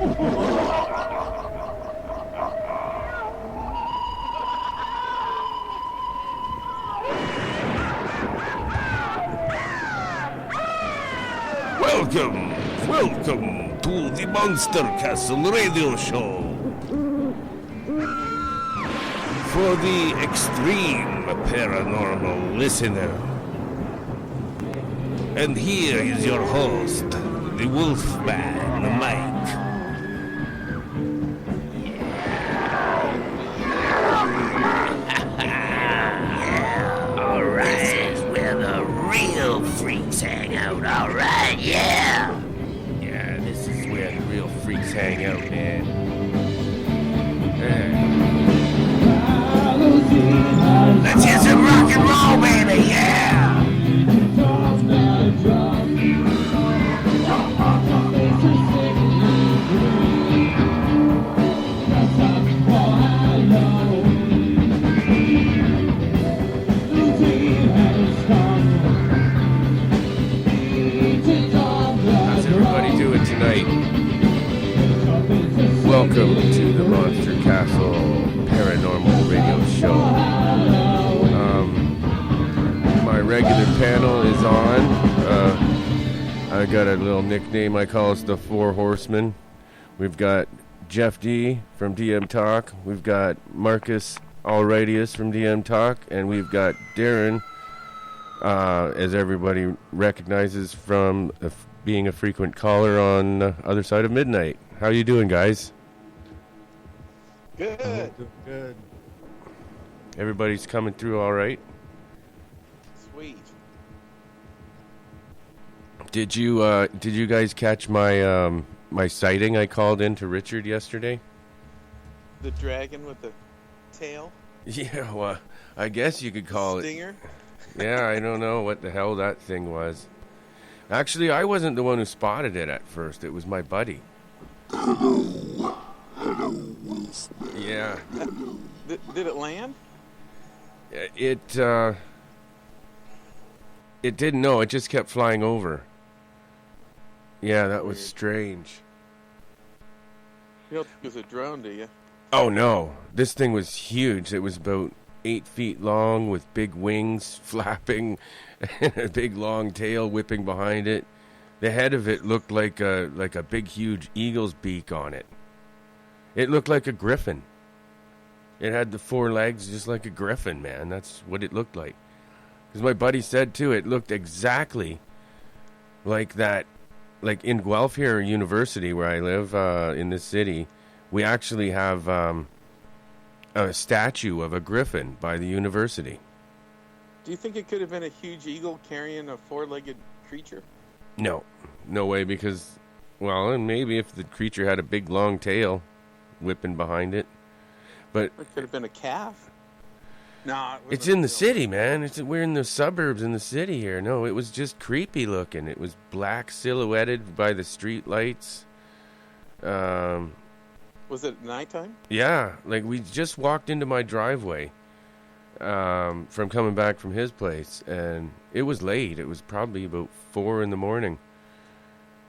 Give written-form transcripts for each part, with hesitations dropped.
Welcome to the Monster Castle radio show. For the extreme paranormal listener. And here is your host, the Wolfman, Mike. Alright. This is where the real freaks hang out, alright? Yeah! Yeah, this is where the real freaks hang out, man. Let's hear some rock and roll, baby, yeah! How's everybody doing tonight? Welcome to the Monster Castle Paranormal Radio Show. My regular panel is on. I got a little nickname I call us the Four Horsemen. We've got Jeff D from DM Talk. We've got Marcus Alrightius from DM Talk. And we've got Darren, as everybody recognizes from being a frequent caller on the other side of midnight. How you doing, guys? Good. Good. Everybody's coming through all right? Sweet. Did you guys catch my my sighting I called in to Richard yesterday? The dragon with the tail? Yeah, well, I guess you could call Stinger? it. Yeah, I don't know what the hell that thing was. Actually, I wasn't the one who spotted it at first. It was my buddy. Yeah. Did it land? It didn't know. It just kept flying over. Yeah, that was strange. You don't think it was a drone, do you? Oh, no. This thing was huge. It was about 8 feet long with big wings flapping and a big long tail whipping behind it. The head of it looked like a big, huge eagle's beak on it. It looked like a griffin. It had the 4 legs just like a griffin, man. That's what it looked like. Because my buddy said, too, it looked exactly like that. Like in Guelph here University, where I live in this city, we actually have a statue of a griffin by the university. Do you think it could have been a huge eagle carrying a 4-legged creature? No way, because, well, and maybe if the creature had a big long tail whipping behind it. But Or it could have been a calf? No, it's in the city, man. We're in the suburbs in the city here. No, it was just creepy looking. It was black silhouetted by the street lights. Was it nighttime? Yeah, like we just walked into my driveway from coming back from his place, and it was late. It was probably about 4 in the morning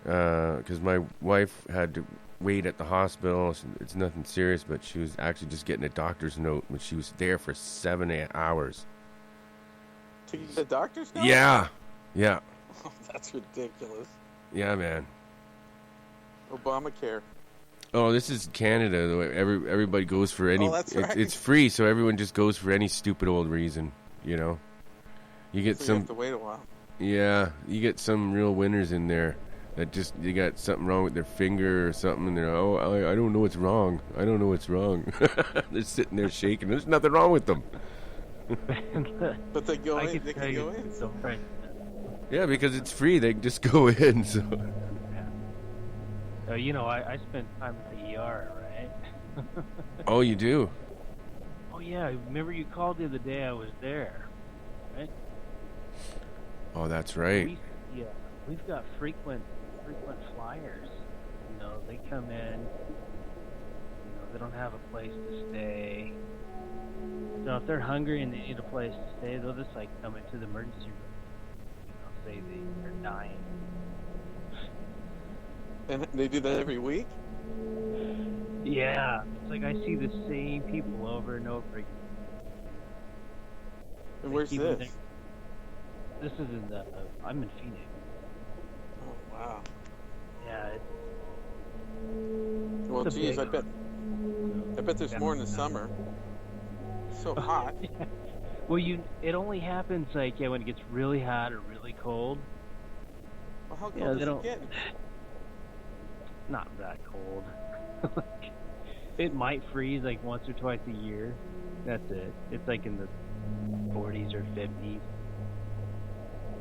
because my wife had to wait at the hospital. It's nothing serious, but she was actually just getting a doctor's note when she was there for 7 hours. To get the doctor's note? Yeah. Oh, that's ridiculous. Yeah, man. Obamacare. Oh, this is Canada. Though. Everybody goes for any. Oh, that's right. It's free, so everyone just goes for any stupid old reason. You know, you get So some. you have to wait a while. Yeah, you get some real winners in there that just you got something wrong with their finger or something, and they're I don't know what's wrong. I don't know what's wrong. They're sitting there shaking. There's nothing wrong with them. But they go in. They can go in. So right. Yeah, because it's free. They can just go in. So. So, I spent time at the ER, right? Oh, you do? Oh, yeah. Remember you called the other day? I was there, right? Oh, that's right. We've got frequent flyers. They come in. They don't have a place to stay. So if they're hungry and they need a place to stay, they'll just come into the emergency room. Say they're dying. And they do that every week? Yeah, it's like I see the same people over and over again. And They where's keep this? them- This is in the. I'm in Phoenix. Oh, wow. Yeah, it's Well, It's a geez, big- I bet there's more in the summer. It's so hot. well, it only happens like when it gets really hot or really cold. Well, how cold Yeah, they does don't- it get? Not that cold. It might freeze like once or twice a year. That's it. It's like in the 40s or 50s.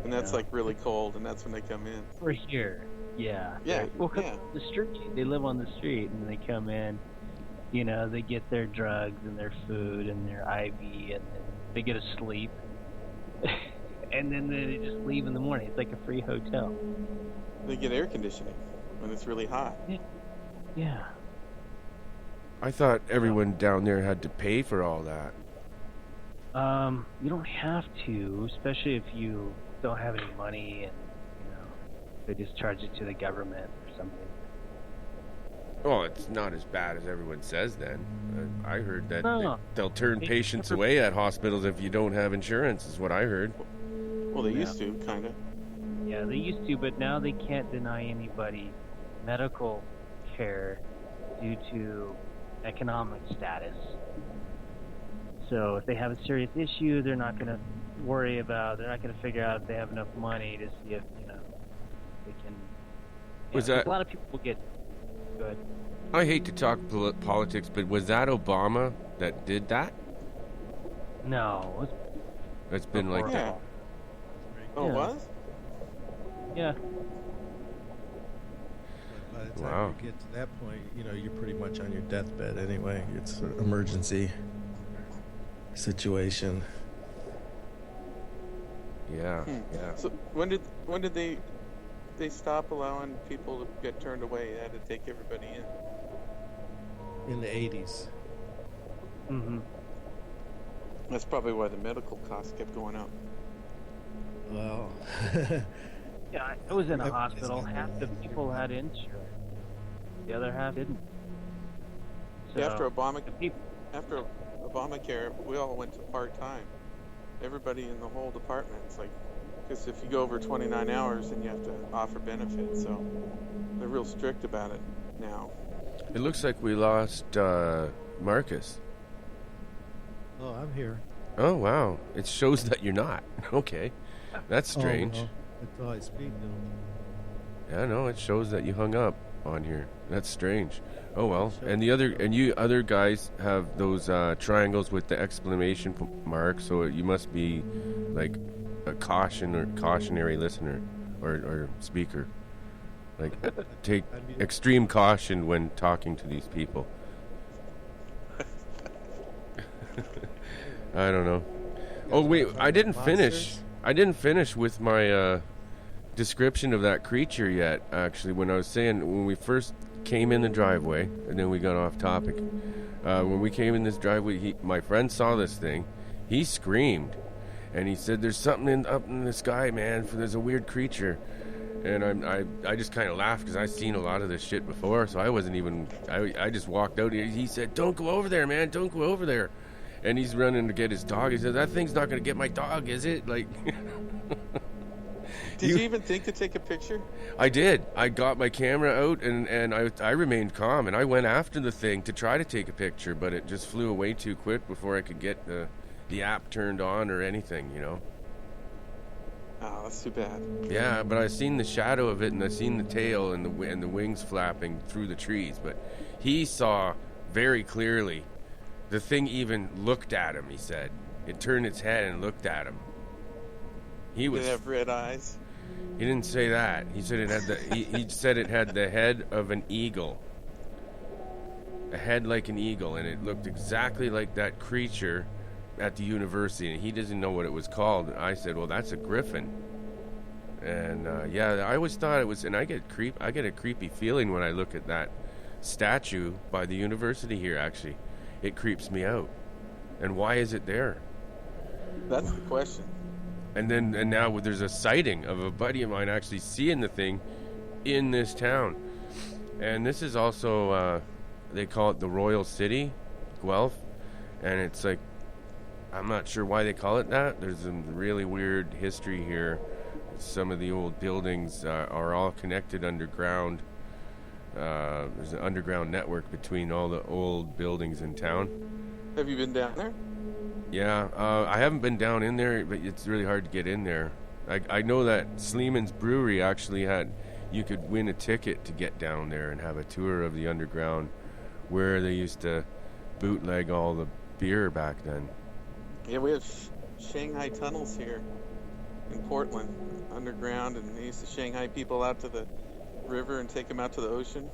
And that's Yeah. like really cold, and that's when they come in. For here, yeah. Yeah, Well, 'cause yeah. the street, they live on the street, and they come in. You know, they get their drugs and their food and their IV, and then they get a sleep, and then they just leave in the morning. It's like a free hotel. They get air conditioning when it's really hot. Yeah. I thought everyone down there had to pay for all that. You don't have to, especially if you don't have any money, and they just charge it to the government or something. Well, it's not as bad as everyone says then. I heard that No. they'll turn They patients never- away at hospitals if you don't have insurance, is what I heard. Well, they Yeah. used to, kind of. Yeah, they used to, but now they can't deny anybody medical care due to economic status. So if they have a serious issue, they're not going to they're not going to figure out if they have enough money to see if, they can. Was 'cause that- a lot of people get good. I hate to talk politics, but was that Obama that did that? No, It's been like before. Yeah. Oh, Yeah. it was? Yeah. By the time Wow. you get to that point, you're pretty much on your deathbed anyway. It's an emergency situation. Yeah, yeah. So when did they stop allowing people to get turned away? They had to take everybody in. In the 80s. Mm-hmm. That's probably why the medical costs kept going up. Well, Yeah, I was in a Yep. hospital. Half the people had insurance. The other half didn't. So, After the peop- Obamacare, we all went to part-time. Everybody in the whole department. It's like, because if you go over 29 hours, then you have to offer benefits. So they're real strict about it now. It looks like we lost Marcus. oh, I'm here. Oh, wow. It shows that you're not. Okay. That's strange. Oh, well, until I speak to him. Yeah, no, it shows that you hung up on here. That's strange. Oh well. Sure. And you other guys have those triangles with the exclamation mark, so you must be like a cautionary listener or speaker. Like take I mean- extreme caution when talking to these people. I don't know. Oh wait, I didn't finish. I didn't finish with my description of that creature yet. Actually, when I was saying when we first came in the driveway, and then we got off topic. When we came in this driveway, my friend saw this thing. He screamed, and he said, "There's something up in the sky, man. There's a weird creature." And I just kind of laughed because I've seen a lot of this shit before, so I wasn't even. I just walked out. He said, "Don't go over there, man. Don't go over there." And he's running to get his dog. He said, "That thing's not going to get my dog, is it?" Like, Did you even think to take a picture? I did. I got my camera out and I remained calm and I went after the thing to try to take a picture, but it just flew away too quick before I could get the app turned on or anything, Oh, that's too bad. Yeah, but I seen the shadow of it and I seen the tail and the wings flapping through the trees, but he saw very clearly. The thing even looked at him, he said. It turned its head and looked at him. He Did was. it have red eyes? He didn't say that. He said it had he said it had the head of an eagle. A head like an eagle, and it looked exactly like that creature at the university, and he doesn't know what it was called. And I said, "Well, that's a griffin." And yeah, I always thought it was, and I get a creepy feeling when I look at that statue by the university here. Actually, it creeps me out. And why is it there? That's the question. And now there's a sighting of a buddy of mine actually seeing the thing in this town. And this is also they call it the Royal City, Guelph, and it's like, I'm not sure why they call it that. There's some really weird history here. Some of the old buildings are all connected underground. There's an underground network between all the old buildings in town. Have you been down there? Yeah, I haven't been down in there, but it's really hard to get in there. I know that Sleeman's Brewery actually you could win a ticket to get down there and have a tour of the underground where they used to bootleg all the beer back then. Yeah, we have Shanghai tunnels here in Portland, underground, and they used to Shanghai people out to the river and take them out to the ocean.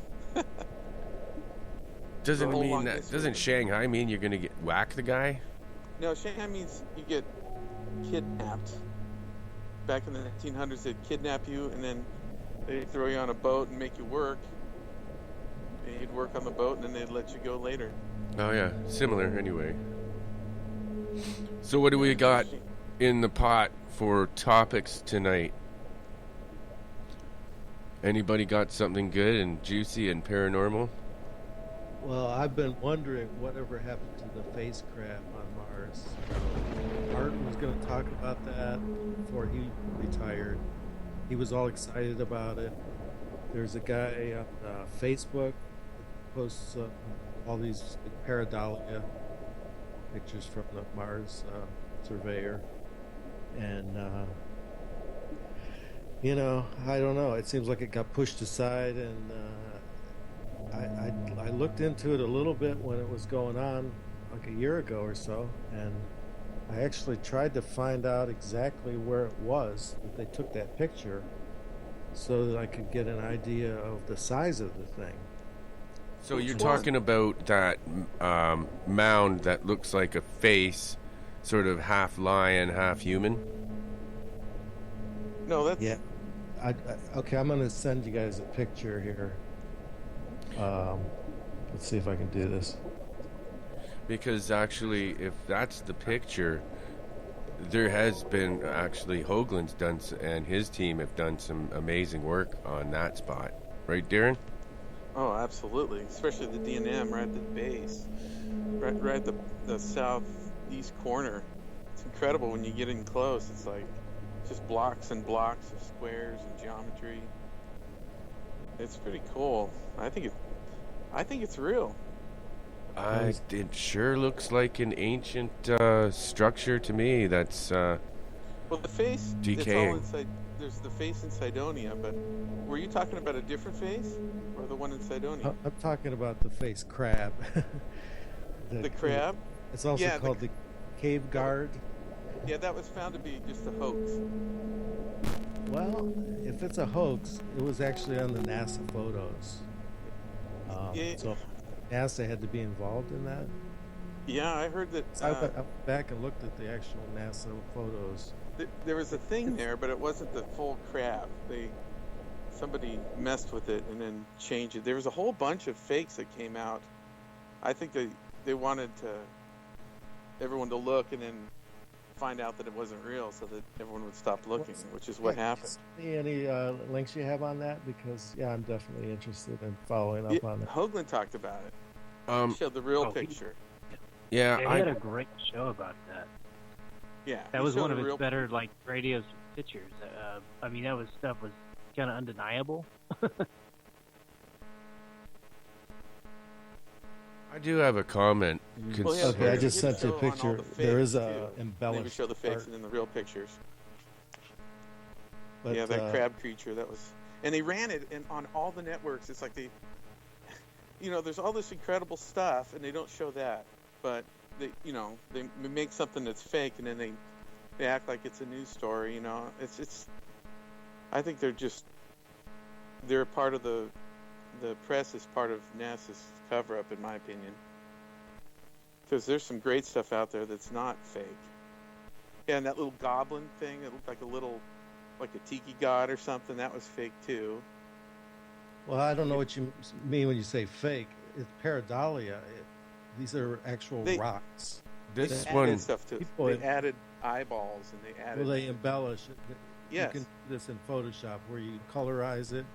Doesn't Shanghai mean you're gonna whack the guy? No, Shanghai means you get kidnapped. Back in the 1900s, they'd kidnap you, and then they'd throw you on a boat and make you work. And you'd work on the boat, and then they'd let you go later. Oh yeah, similar anyway. So what do we got in the pot for topics tonight? Anybody got something good and juicy and paranormal? Well, I've been wondering whatever happened to the face crab on Mars. Martin was going to talk about that before he retired. He was all excited about it. There's a guy on Facebook that posts all these pareidolia pictures from the Mars surveyor. And, I don't know. It seems like it got pushed aside, and I looked into it a little bit when it was going on like a year ago or so, and I actually tried to find out exactly where it was that they took that picture so that I could get an idea of the size of the thing. So you're talking about that mound that looks like a face, sort of half lion, half human? No, that's... Yeah. Okay, I'm going to send you guys a picture here. Let's see if I can do this. Because actually, if that's the picture, there has been actually Hoagland's done, and his team have done some amazing work on that spot. Right, Darren? Oh, absolutely. Especially the D&M right at the base. Right at the southeast corner. It's incredible when you get in close. It's like just blocks and blocks of squares and geometry. It's pretty cool. I think it's real. It sure looks like an ancient structure to me. That's well, the face. decaying. It's all inside. There's the face in Cydonia, but were you talking about a different face or the one in Cydonia? I'm talking about the face crab. The crab. It's also called the cave guard. Yeah, that was found to be just a hoax. Well, if it's a hoax, it was actually on the NASA photos. So NASA had to be involved in that. Yeah, I heard that. I went back and looked at the actual NASA photos. There was a thing there, but it wasn't the full crab. Somebody messed with it and then changed it. There was a whole bunch of fakes that came out. I think they wanted everyone to look and then find out that it wasn't real, so that everyone would stop looking, which is what happened. Any links you have on that? Because I'm definitely interested in following up on it. Hoagland talked about it. He showed the real picture. He had a great show about that. Yeah, that was one of his better radios pictures. I mean, stuff was kind of undeniable. I do have a comment. Okay, I just sent you a picture. There is a embellished. Maybe show the fakes and then the real pictures. But, that crab creature, that was... And they ran it on all the networks. It's like there's all this incredible stuff, and they don't show that. But, they make something that's fake, and then they act like it's a news story, It's I think they're a part of the press is part of NASA's cover-up, in my opinion. Because there's some great stuff out there that's not fake. Yeah, and that little goblin thing, it looked like a tiki god or something, that was fake too. Well, I don't know what you mean when you say fake. It's pareidolia. These are actual rocks. This they one... added stuff to it. They added eyeballs and they added... Well, they embellish it. Yes. You can do this in Photoshop where you colorize it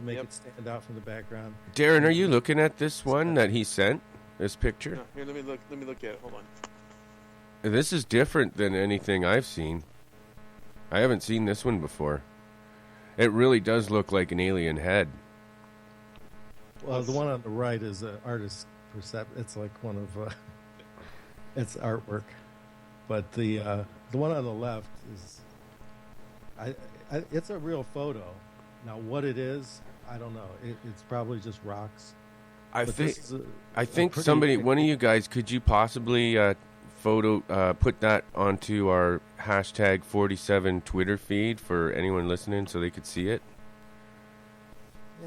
to make Yep. it stand out from the background. Darren, are you looking at this one that he sent? This picture? No, here, let me look. Let me look at it. Hold on. This is different than anything I've seen. I haven't seen this one before. It really does look like an alien head. Well, the one on the right is an artist's perception. It's like one of it's artwork, but the one on the left is it's a real photo. Now, what it is, I don't know. It's probably just rocks. I But think this is I think pretty somebody, big one of you guys, could you possibly put that onto our hashtag 47 Twitter feed for anyone listening so they could see it?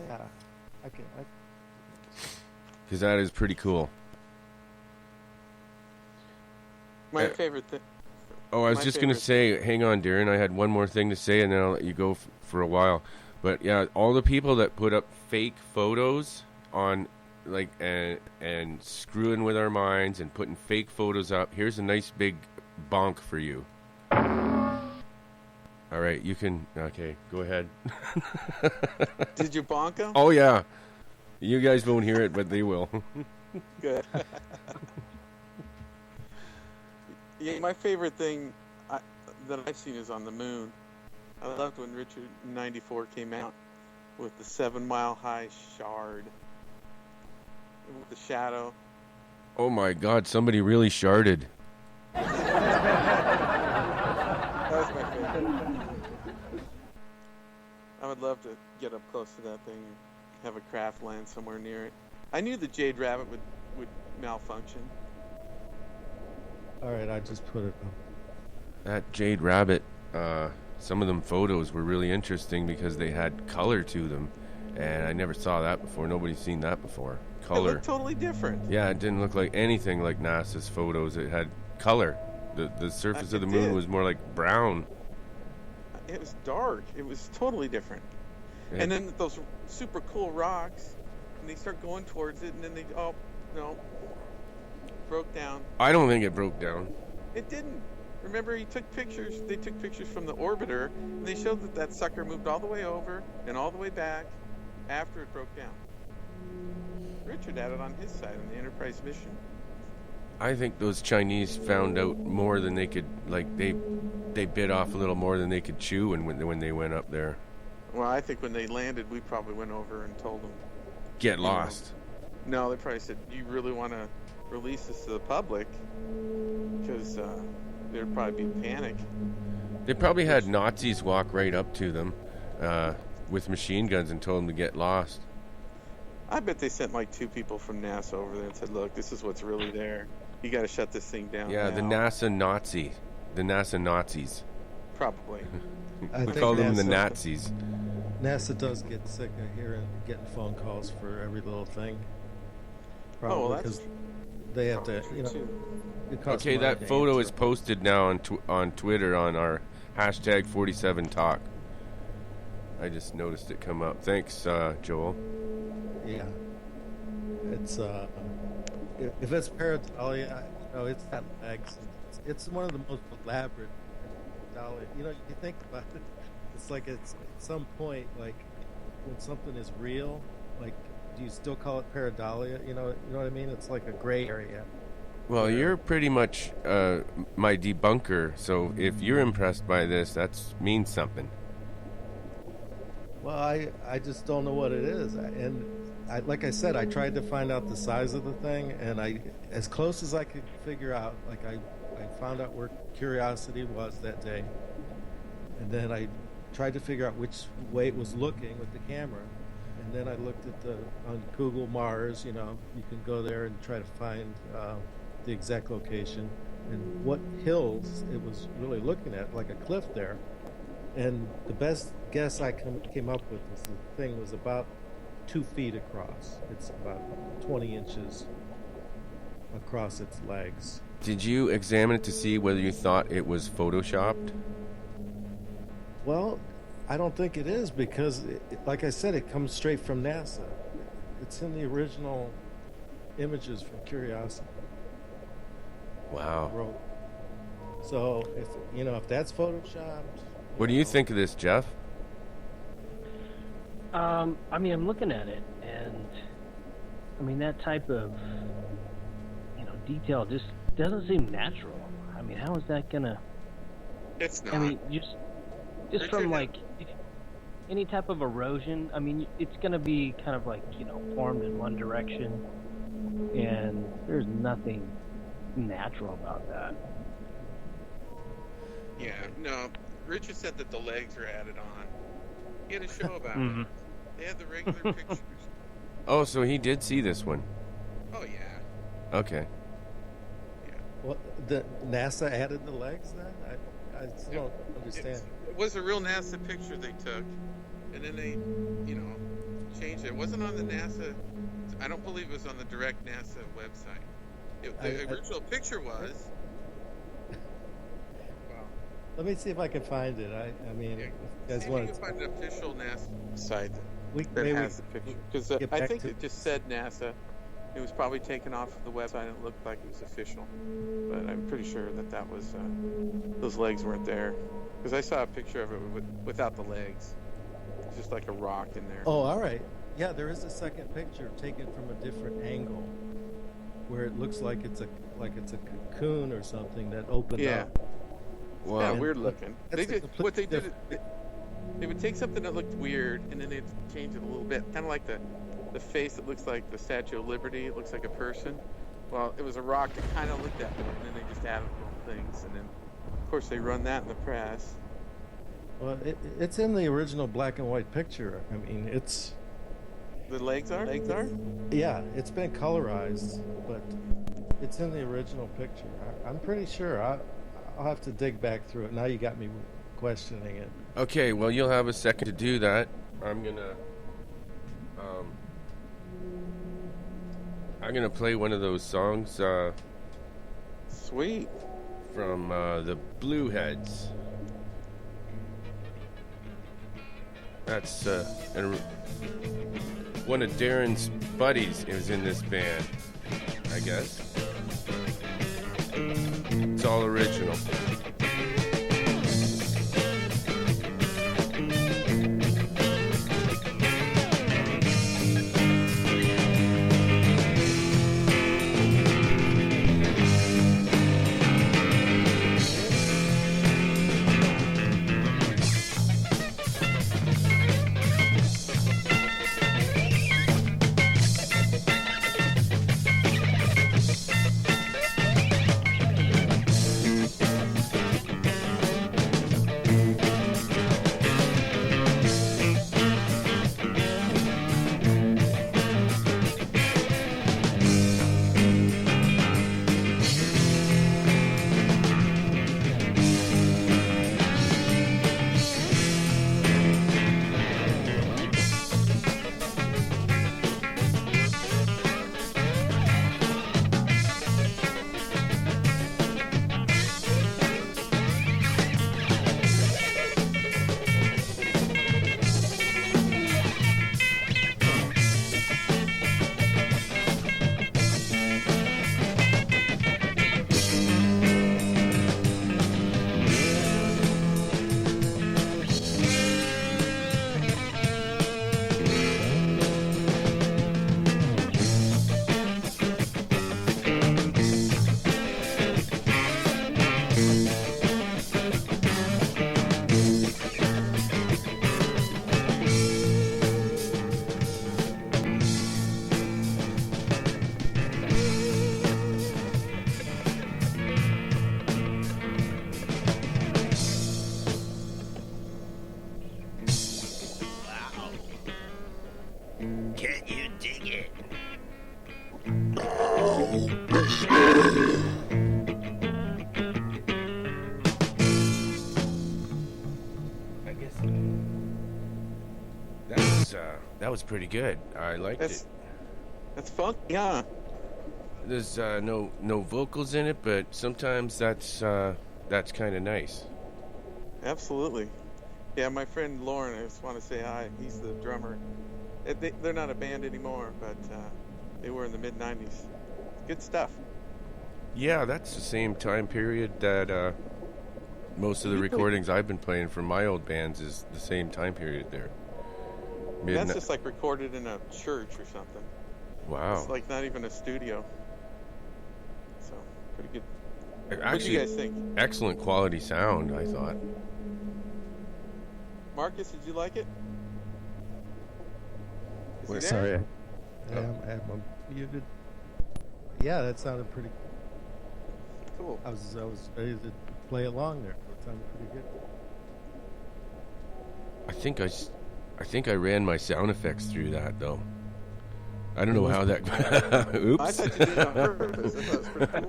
Yeah, I can. Because that is pretty cool. My favorite thing. Oh, I was My just going to favorite- say, hang on, Darren. I had one more thing to say, and then I'll let you go for a while. But yeah, all the people that put up fake photos on, like, and screwing with our minds and putting fake photos up. Here's a nice big bonk for you. All right, you can. Okay, go ahead. Did you bonk him? Oh yeah, you guys won't hear it, but they will. Good. Yeah, my favorite thing that I've seen is on the moon. I loved when Richard in '94 came out with the 7 Mile High shard with the shadow. Oh my God, somebody really sharded. That was my favorite. I would love to get up close to that thing and have a craft land somewhere near it. I knew the Jade Rabbit would malfunction. All right, I just put it up. That Jade Rabbit, some of them photos were really interesting because they had color to them, and I never saw that before. Nobody's seen that before. It Color. looked totally different. Yeah, it didn't look like anything like NASA's photos. It had color. The surface of the It moon did. was more like brown. It was dark. It was totally different. Yeah. And then those super cool rocks, and they start going towards it, and then broke down. I don't think it broke down. It didn't. Remember, he took pictures. They took pictures from the orbiter, and they showed that sucker moved all the way over and all the way back after it broke down. Richard had it on his side on the Enterprise mission. I think those Chinese found out more than they could. Like they bit off a little more than they could chew, and when they went up there, Well, I think when they landed, we probably went over and told them. get lost. No, they probably said, "You really want to release this to the public?" Because there'd probably be panic. They probably had Nazis walk right up to them with machine guns and told them to get lost. I bet they sent like 2 people from NASA over there and said, "Look, this is what's really there. You got to shut this thing down." Yeah, now." the NASA Nazis. Probably. I We think call them the NASA Nazis. NASA does get sick of hearing, getting phone calls for every little thing. Oh, Probably well, that's because they have to, true, you know. too. It costs Okay, money that to photo answer. is posted now on Twitter on our hashtag 47 Talk. I just noticed it come up. Thanks, Joel. Yeah. It's if it's pareidolia, it's got legs. It's one of the most elaborate pareidolia. You think about it. It's like it's at some point, like when something is real, like do you still call it pareidolia? You know what I mean? It's like a gray area. Well, you're pretty much my debunker, so if you're impressed by this, that means something. Well, I just don't know what it is, and like I said, I tried to find out the size of the thing, and as close as I could figure out, like I found out where Curiosity was that day, and then I tried to figure out which way it was looking with the camera, and then I looked at on Google Mars. You can go there and try to find the exact location and what hills it was really looking at, like a cliff there. And the best guess I came up with is the thing was about 2 feet across. It's about 20 inches across its legs. Did you examine it to see whether you thought it was photoshopped? Well, I don't think it is because, like I said, it comes straight from NASA. It's in the original images from Curiosity. Wow. Wrote. So if that's photoshopped. What do you think of this, Jeff? I mean, I'm looking at it, and I mean that type of detail just doesn't seem natural. I mean, how is that gonna? It's not. I mean, just from like any type of erosion. I mean, it's gonna be kind of like formed in one direction, and there's nothing natural about that. Yeah, no. Richard said that the legs are added on. He had a show about Mhm. it. They had the regular pictures. Oh, so he did see this one. Oh yeah. Okay. Well, the NASA added the legs then? I still don't understand. It was a real NASA picture they took, and then they, changed it. It wasn't on the NASA. I don't believe it was on the direct NASA website. The original picture was. Wow. Let me see if I can find it. I mean, Yeah, if you guys see if want you to. can find an official NASA site that Maybe has the picture, because get I back think to- it just said NASA. It was probably taken off of the website and it looked like it was official, but I'm pretty sure that was those legs weren't there, because I saw a picture of it without the legs. It's just like a rock in there. Oh, all right. Yeah, there is a second picture taken from a different angle, where it looks like it's a cocoon or something that opened Yeah. up. Wow. Yeah, weird looking. That's They a did what they complete did. They would take something that looked weird and then they'd change it a little bit, kind of like the face that looks like the Statue of Liberty. It looks like a person. Well, it was a rock that kind of looked that way, and then they just added little things, and then of course they run that in the press. Well, it's in the original black and white picture. I mean, it's The legs are. yeah, it's been colorized, but it's in the original picture. I'm pretty sure. I'll have to dig back through it. Now you got me questioning it. Okay, well, you'll have a second to do that. I'm gonna play one of those songs Sweet. from the Blueheads. That's one of Darren's buddies is in this band, I guess. It's all original. Can you dig it? I guess that was pretty good. I liked it. That's fun. Yeah. There's no vocals in it, but sometimes that's kind of nice. Absolutely. Yeah, my friend Lauren, I just want to say hi. He's the drummer. They're not a band anymore, but they were in the mid-'90s. Good stuff. Yeah, that's the same time period that most of the recordings I've been playing from my old bands is the same time period there. That's just like recorded in a church or something. Wow. It's like not even a studio. So, pretty good. Actually, what do you guys think? Excellent quality sound, I thought. Marcus, did you like it? Is he there? Sorry, I'm muted. Yeah, that sounded pretty Cool. I was ready to play along there. It sounded pretty good. I think I ran my sound effects through that though. I don't know how that. Oops. I thought you did it on purpose. I thought it was pretty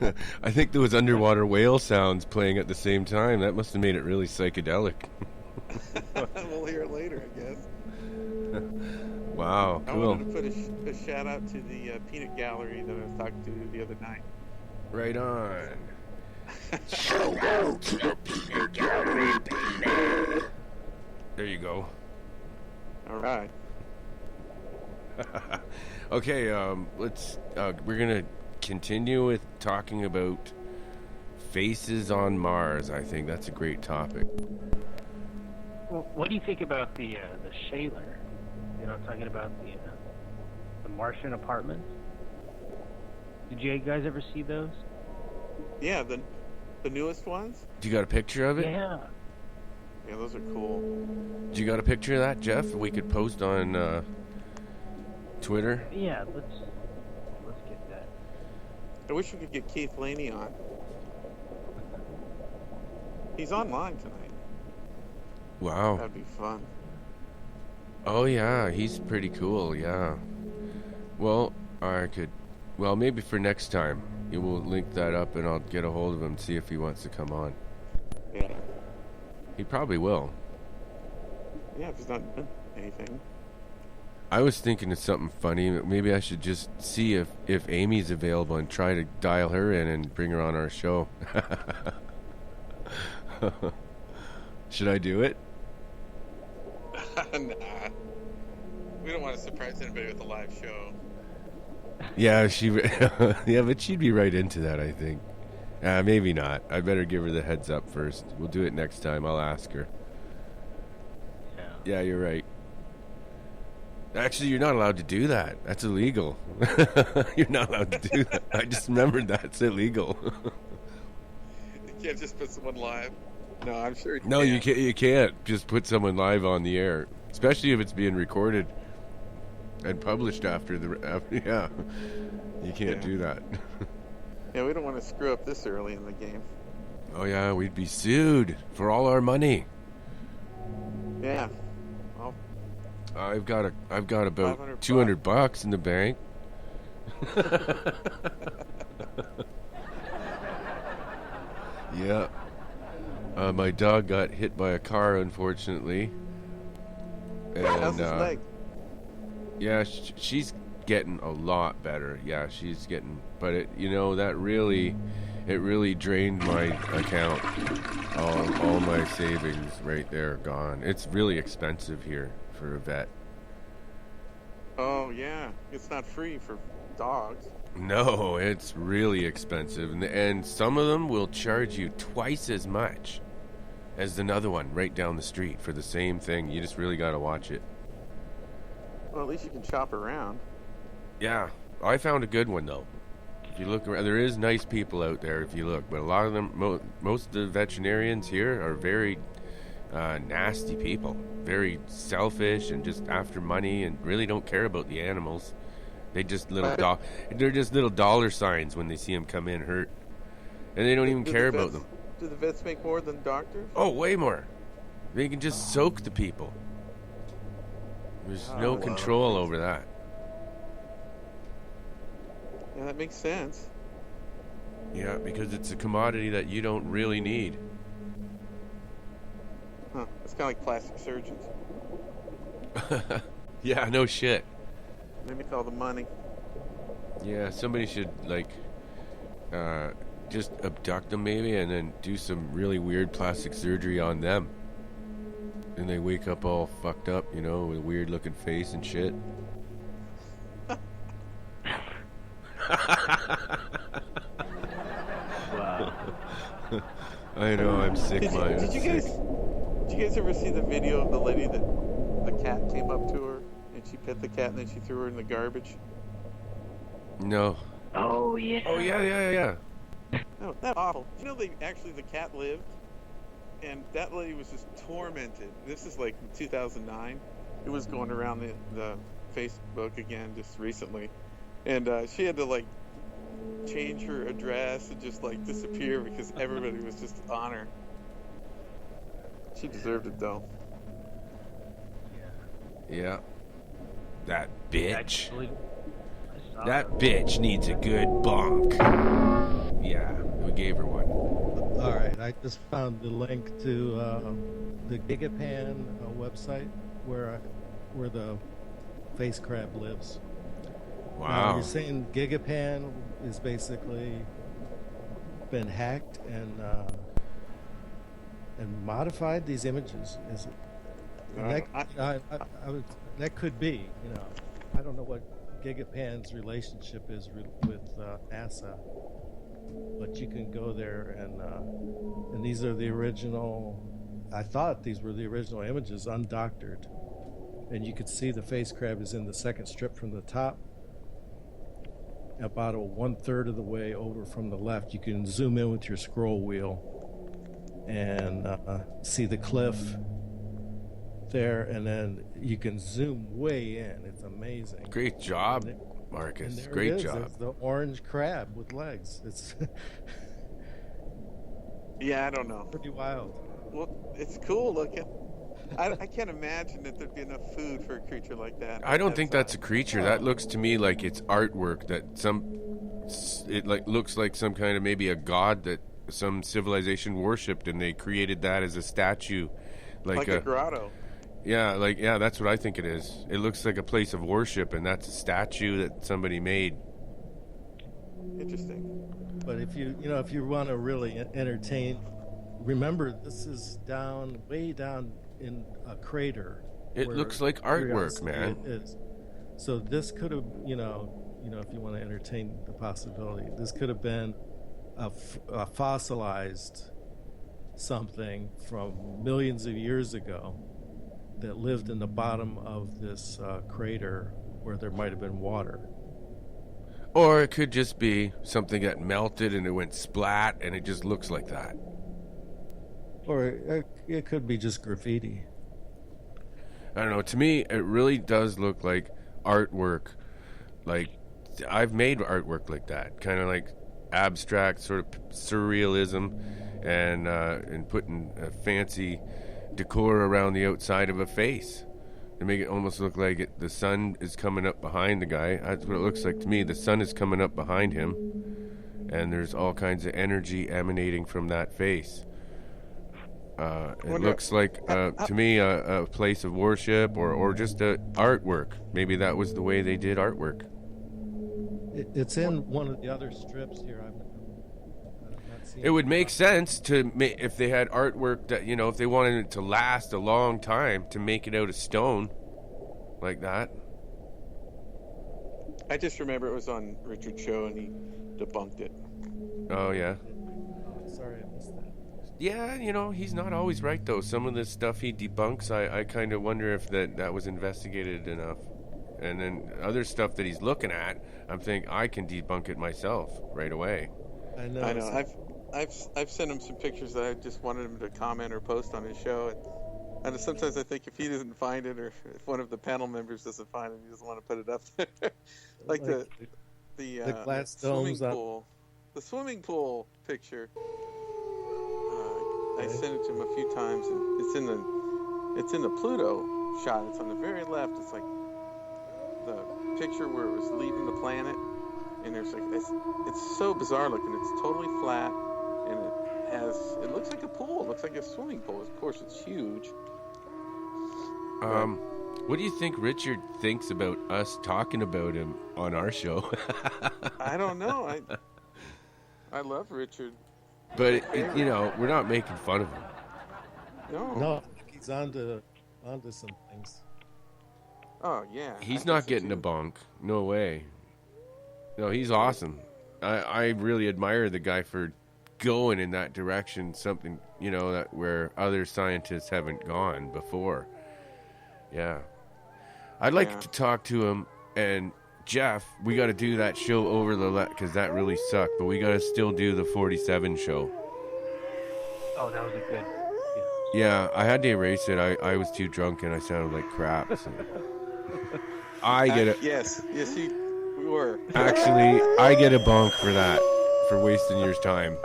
cool. I think there was underwater whale sounds playing at the same time. That must have made it really psychedelic. We'll hear it later, I guess. Wow, I cool. wanted to put a shout out to the peanut gallery that I was talking to the other night. Right on. Shout out to the peanut gallery, baby. There you go. All right. Okay, let's. We're gonna continue with talking about faces on Mars. I think that's a great topic. Well, what do you think about the Shaler? You know, I'm talking about the Martian apartments. Did you guys ever see those? Yeah, the newest ones. Do you got a picture of it? Yeah. Yeah, those are cool. Do you got a picture of that, Jeff? We could post on Twitter. Yeah, let's get that. I wish we could get Keith Laney on. He's online tonight. Wow. That'd be fun. Oh yeah, he's pretty cool. Yeah. Well, I could. Well, maybe for next time, you will link that up, and I'll get a hold of him, see if he wants to come on. Yeah. He probably will. Yeah, if he's not doing anything. I was thinking of something funny. Maybe I should just see if Amy's available and try to dial her in and bring her on our show. Should I do it? Nah. We don't want to surprise anybody with a live show. Yeah, yeah, but she'd be right into that, I think. Maybe not. I better give her the heads up first. We'll do it next time. I'll ask her. Yeah, you're right. Actually, you're not allowed to do that. That's illegal. You're not allowed to do that. I just remembered that. It's illegal. You can't just put someone live. No, I'm sure you No, can. you can't. You can't just put someone live on the air, especially if it's being recorded and published after the. Yeah, you can't do that. Yeah, we don't want to screw up this early in the game. Oh yeah, we'd be sued for all our money. Yeah. Well, I've got about $500 $200 in the bank. Yeah. My dog got hit by a car, unfortunately. how's And his leg? yeah, she's getting a lot better. Yeah, she's getting, but it really drained my account. All my savings right there gone. It's really expensive here for a vet. Oh, yeah. It's not free for dogs. No, it's really expensive, and some of them will charge you twice as much as another one right down the street for the same thing. You just really got to watch it. Well, at least you can shop around. Yeah, I found a good one though. If you look around, there is nice people out there if you look, but a lot of them, most of the veterinarians here are very nasty people, very selfish and just after money and really don't care about the animals. They just they're just little dollar signs when they see them come in hurt, and they don't even care about them. Do the vets make more than doctors? Oh, way more. They can just soak the people. There's no wow. control over that. Yeah, that makes sense. Yeah, because it's a commodity that you don't really need. Huh. It's kind of like plastic surgeons. Yeah, no shit. They make all the money. Yeah, somebody should just abduct them maybe and then do some really weird plastic surgery on them. And they wake up all fucked up, with a weird looking face and shit. Wow. I know, I'm sick, Did you guys ever see the video of the lady that the cat came up to her and she pet the cat and then she threw her in the garbage? No. Oh yeah. Oh, yeah. No, that's awful. You know, the cat lived, and that lady was just tormented. This is like in 2009. It was going around the Facebook again just recently, and she had to like change her address and just like disappear because everybody was just on her. She deserved it though. Yeah. That bitch. Actually, I saw That her. bitch needs a good bonk. Yeah, we gave her one. All right, I just found the link to the Gigapan website where the face crab lives. Now, Wow. you're saying Gigapan is basically been hacked and modified these images. Is it? That could be. You know, I don't know what Gigapan's relationship is with NASA, but you can go there and these are the original. I thought these were the original images, undoctored, and you could see the face crab is in the second strip from the top. About 1/3 of the way over from the left, you can zoom in with your scroll wheel and see the cliff there, and then you can zoom way in. It's amazing. Great job, And Marcus. there Great it is. job. It's the orange crab with legs. It's Yeah, I don't know. pretty wild. Well, it's cool looking. I can't imagine that there'd be enough food for a creature like that. I don't think that's a creature. That looks to me like it's artwork that it like looks like some kind of maybe a god that some civilization worshipped, and they created that as a statue, like a grotto. Yeah, that's what I think it is. It looks like a place of worship, and that's a statue that somebody made. Interesting. But if you want to really entertain, remember this is way down in a crater. It where looks like artwork, Curiosity man. is. So this could have, if you want to entertain the possibility, this could have been a fossilized something from millions of years ago that lived in the bottom of this crater where there might have been water. Or it could just be something that melted and it went splat, and it just looks like that. Or it could be just graffiti. I don't know. To me, it really does look like artwork. Like, I've made artwork like that, kind of like abstract sort of surrealism, and putting a fancy decor around the outside of a face to make it almost look like the sun is coming up behind the guy. That's what it looks like to me. The sun is coming up behind him, and there's all kinds of energy emanating from that face. It looks like, to me, a place of worship or just artwork. Maybe that was the way they did artwork. It's in one of the other strips here. I'm not seeing It would make sense if they had artwork that, if they wanted it to last a long time, to make it out of stone like that. I just remember it was on Richard's show and he debunked it. Oh, yeah. Sorry, I missed that. Yeah, he's not always right, though. Some of the stuff he debunks, I kind of wonder if that was investigated enough. And then other stuff that he's looking at, I'm thinking I can debunk it myself right away. I know. I've sent him some pictures that I just wanted him to comment or post on his show, and sometimes I think if he doesn't find it, or if one of the panel members doesn't find it, he doesn't want to put it up there. like the glass swimming domes up. pool, the swimming pool picture. I sent it to him a few times, and it's in the Pluto shot. It's on the very left. It's like the picture where it was leaving the planet, and there's like it's so bizarre looking. It's totally flat, and it looks like a pool. It looks like a swimming pool. Of course, it's huge. What do you think Richard thinks about us talking about him on our show? I don't know. I love Richard. But we're not making fun of him. No. He's onto some things. Oh yeah. He's I not guess getting so, a too. bunk. No way. No, he's awesome. I really admire the guy for going in that direction. Something that where other scientists haven't gone before. Yeah, I'd like Yeah. to talk to him. And Jeff, we got to do that show over the because that really sucked. But we got to still do the 47 show. Oh, that was a good. Yeah, I had to erase it. I was too drunk and I sounded like crap. So. I get it. Yes, we were. Actually, I get a bonk for that, for wasting your time.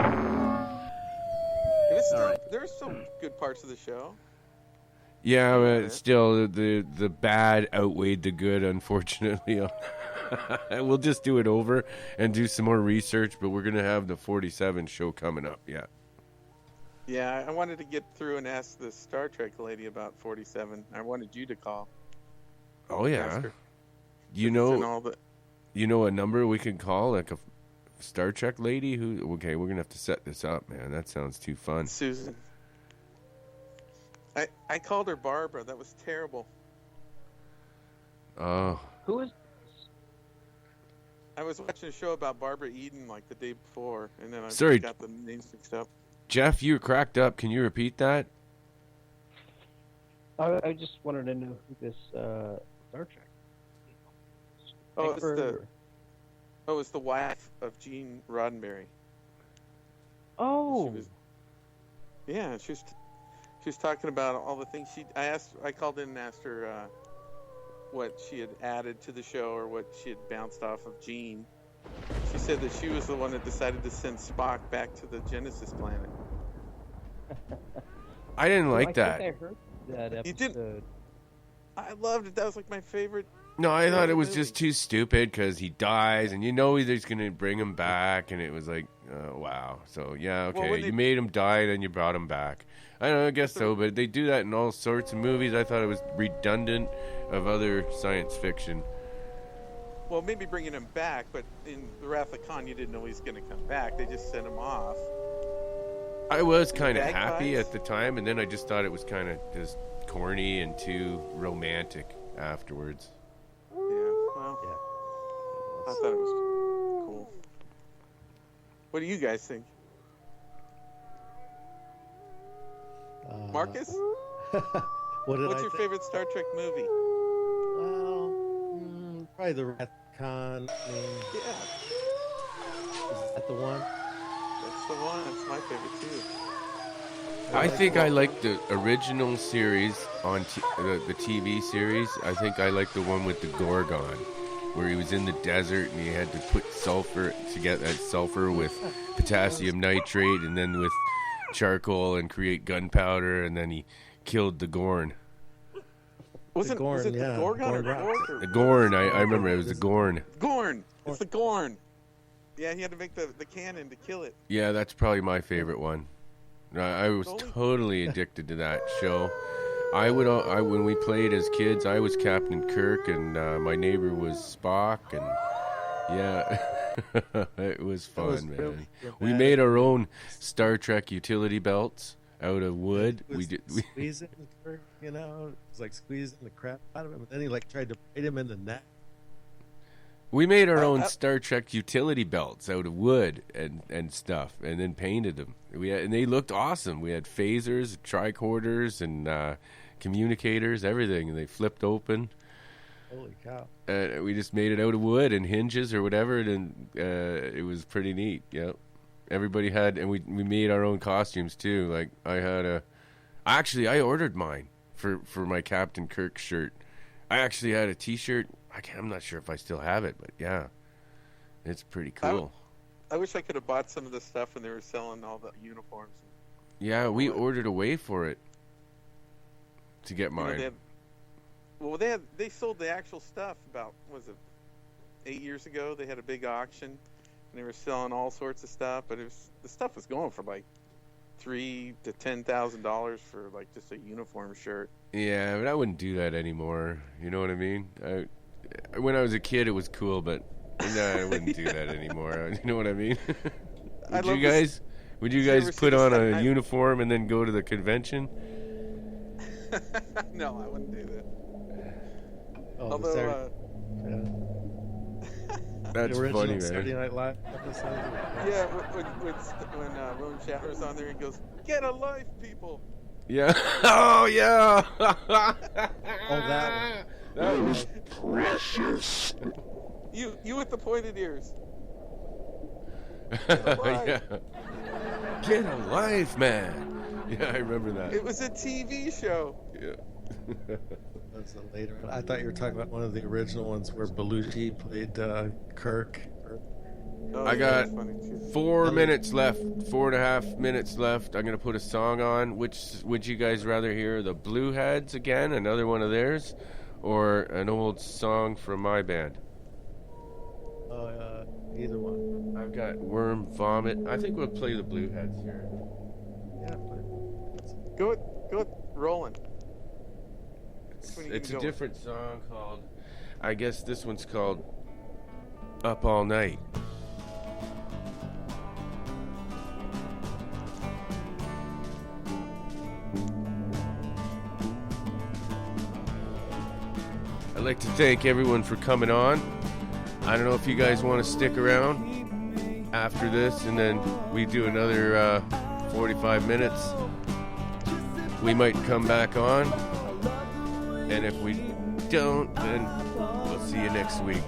It was still, there were some good parts of the show. Yeah, but still, the bad outweighed the good, unfortunately. We'll just do it over and do some more research, but we're going to have the 47 show coming up, yeah. Yeah, I wanted to get through and ask the Star Trek lady about 47. I wanted you to call. Oh, yeah. Ask her. You know a number we can call, like a Star Trek lady? Okay, we're going to have to set this up, man. That sounds too fun. Susan. I called her Barbara. That was terrible. Oh. Who is? I was watching a show about Barbara Eden like the day before, and then Sorry. got the names mixed up. Jeff, you were cracked up. Can you repeat that? I just wanted to know who this Star Trek. Oh, it's the wife of Gene Roddenberry. Oh. She was talking about all the things I called in and asked her what she had added to the show or what she had bounced off of Gene. She said that she was the one that decided to send Spock back to the Genesis planet. I didn't like that. I think I heard that episode. You didn't? I loved it. That was like my favorite. No, I thought it was just too stupid because he dies, and he's just going to bring him back, and it was like, wow. So, yeah, okay, you made him die, then you brought him back. I don't know, I guess so, but they do that in all sorts of movies. I thought it was redundant of other science fiction. Well, maybe bringing him back, but in The Wrath of Khan, you didn't know he was going to come back. They just sent him off. I was kind of happy at the time, and then I just thought it was kind of just corny and too romantic afterwards. Yeah, well, I thought it was cool. What do you guys think? Marcus? What's your favorite Star Trek movie? Well, probably the Wrath of Khan. Yeah. Is that the one? That's the one. That's my favorite too. I think I like the original series on the TV series. I think I like the one with the Gorgon, where he was in the desert and he had to put sulfur to get that sulfur with potassium nitrate and then with charcoal and create gunpowder, and then he killed the Gorn. Was it the Gorgon or Gorg? The Gorn, I remember it was the Gorn. Gorn! It's the Gorn! Yeah, he had to make the cannon to kill it. Yeah, that's probably my favorite one. I was totally addicted to that show. When we played as kids, I was Captain Kirk, and my neighbor was Spock, and yeah, it was fun, man. Really we made our own Star Trek utility belts out of wood. We squeezing Kirk, it was like squeezing the crap out of him, and then he tried to bite him in the neck. We made our own Star Trek utility belts out of wood and stuff, and then painted them. And they looked awesome. We had phasers, tricorders, and communicators, everything. And they flipped open. Holy cow! We just made it out of wood and hinges or whatever, and it was pretty neat. Yep. Everybody had, and we made our own costumes too. Like I ordered mine for my Captain Kirk shirt. I actually had a T-shirt. I'm not sure if I still have it, but yeah, it's pretty cool. I wish I could have bought some of the stuff when they were selling all the uniforms. Yeah, we ordered away for it to get mine. They sold the actual stuff about 8 years ago. They had a big auction, and they were selling all sorts of stuff. But the stuff was going for like $3,000 to $10,000 for like just a uniform shirt. Yeah, but I wouldn't do that anymore. You know what I mean? When I was a kid, it was cool, but no, I wouldn't do that anymore. You know what I mean? Would you guys put on a uniform and then go to the convention? No, I wouldn't do that. Although, that's funny, man. Saturday Night Live episode. Yeah, when William Shatner's on there, he goes, "Get a life, people." Yeah. Oh, yeah. Oh, that one. That was Precious. You with the pointed ears. yeah. Get a life, man. Yeah, I remember that. It was a TV show. Yeah. That's a later one. I thought you were talking about one of the original ones where Belushi played Kirk. Oh, I yeah, got that's funny too. 4 minutes left, 4.5 minutes left. I'm going to put a song on. Which would you guys rather hear? The Blueheads again, another one of theirs, or an old song from my band? Either one. I've got Worm Vomit. I think we'll play the Blueheads here. Yeah, Go it, rolling. It's a different song called, I guess this one's called Up All Night. I'd like to thank everyone for coming on. I don't know if you guys want to stick around after this and then we do another 45 minutes. We might come back on. And if we don't, then we'll see you next week.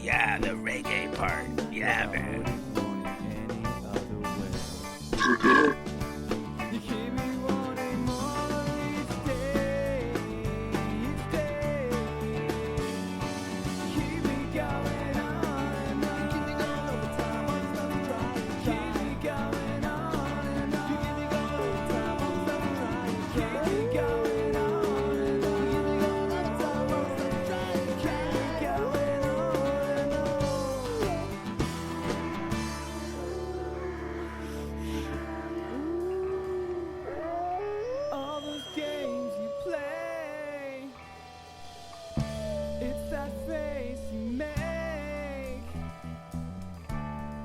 Yeah, the reggae part. Yeah, man.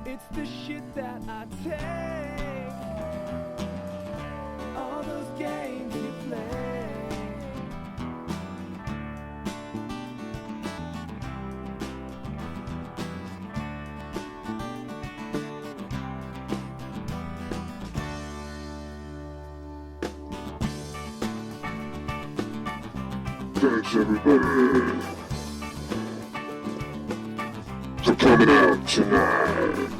It's the shit that I take. All those games you play. Thanks everybody for coming out tonight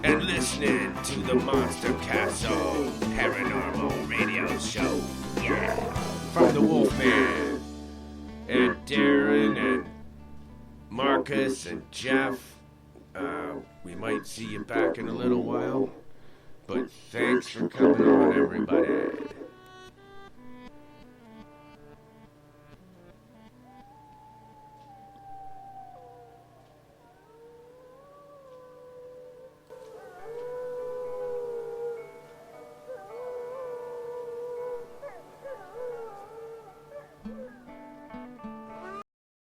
And listening to the Monster Castle Paranormal Radio Show. Yeah. From the Wolfman and Darren and Marcus and Jeff. We might see you back in a little while. But thanks for coming on, everybody.